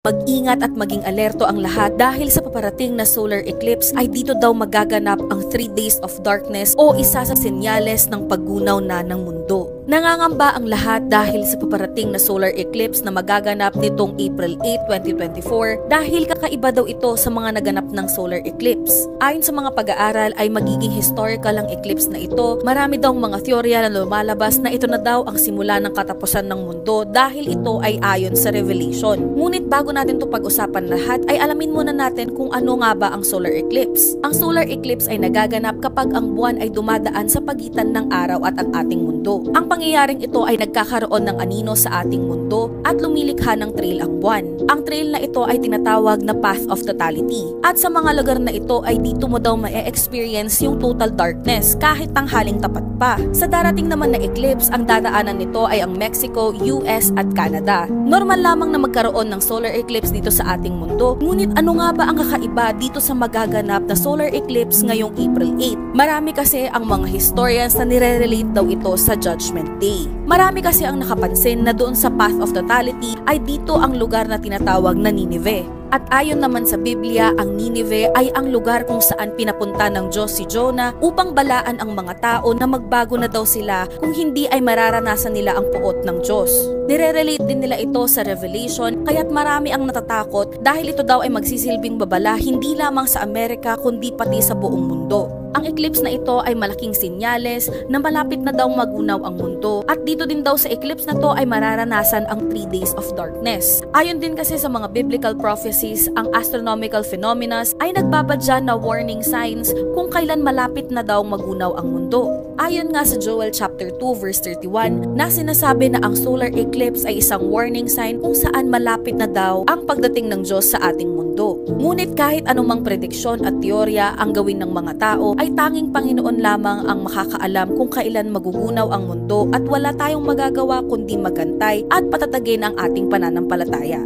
Mag-ingat at maging alerto ang lahat dahil sa paparating na solar eclipse ay dito daw magaganap ang 3 days of darkness o isa sa senyales ng paggunaw na ng mundo. Nangangamba ang lahat dahil sa paparating na solar eclipse na magaganap nitong April 8, 2024 dahil kakaiba daw ito sa mga naganap ng solar eclipse. Ayon sa mga pag-aaral ay magiging historical ang eclipse na ito. Marami daw mga teorya na lumalabas na ito na daw ang simula ng katapusan ng mundo dahil ito ay ayon sa Revelation. Ngunit bago natin ito pag-usapan lahat ay alamin muna natin kung ano nga ba ang solar eclipse. Ang solar eclipse ay nagaganap kapag ang buwan ay dumadaan sa pagitan ng araw at ang ating mundo. Ang pangyayaring ito ay nagkakaroon ng anino sa ating mundo at lumilikha ng trail ang buwan. Ang trail na ito ay tinatawag na path of totality. At sa mga lugar na ito ay dito mo daw ma-experience yung total darkness kahit tanghaling tapat pa. Sa darating naman na eclipse, ang dadaanan nito ay ang Mexico, US at Canada. Normal lamang na magkaroon ng solar eclipse dito sa ating mundo. Ngunit ano nga ba ang kakaiba dito sa magaganap na solar eclipse ngayong April 8? Marami kasi ang mga historians na nire-relate daw ito sa Judgment Day. Marami kasi ang nakapansin na doon sa path of totality ay dito ang lugar na tinatawag na Nineveh. At ayon naman sa Biblia, ang Nineveh ay ang lugar kung saan pinapunta ng Diyos si Jonah upang balaan ang mga tao na magbago na daw sila kung hindi ay mararanasan nila ang puot ng Diyos. Nire-relate din nila ito sa Revelation kaya't marami ang natatakot dahil ito daw ay magsisilbing babala hindi lamang sa Amerika kundi pati sa buong mundo. Ang eclipse na ito ay malaking senyales na malapit na daw magunaw ang mundo at dito din daw sa eclipse na to ay mararanasan ang 3 days of darkness. Ayon din kasi sa mga biblical prophecies, ang astronomical phenomena ay nagbabadya na warning signs kung kailan malapit na daw magunaw ang mundo. Ayon nga sa Joel chapter 2 verse 31 na sinasabi na ang solar eclipse ay isang warning sign kung saan malapit na daw ang pagdating ng Diyos sa ating mundo. Ngunit kahit anumang prediksyon at teorya ang gawin ng mga tao ay tanging Panginoon lamang ang makakaalam kung kailan magugunaw ang mundo at wala tayong magagawa kundi magantay at patatagin ang ating pananampalataya.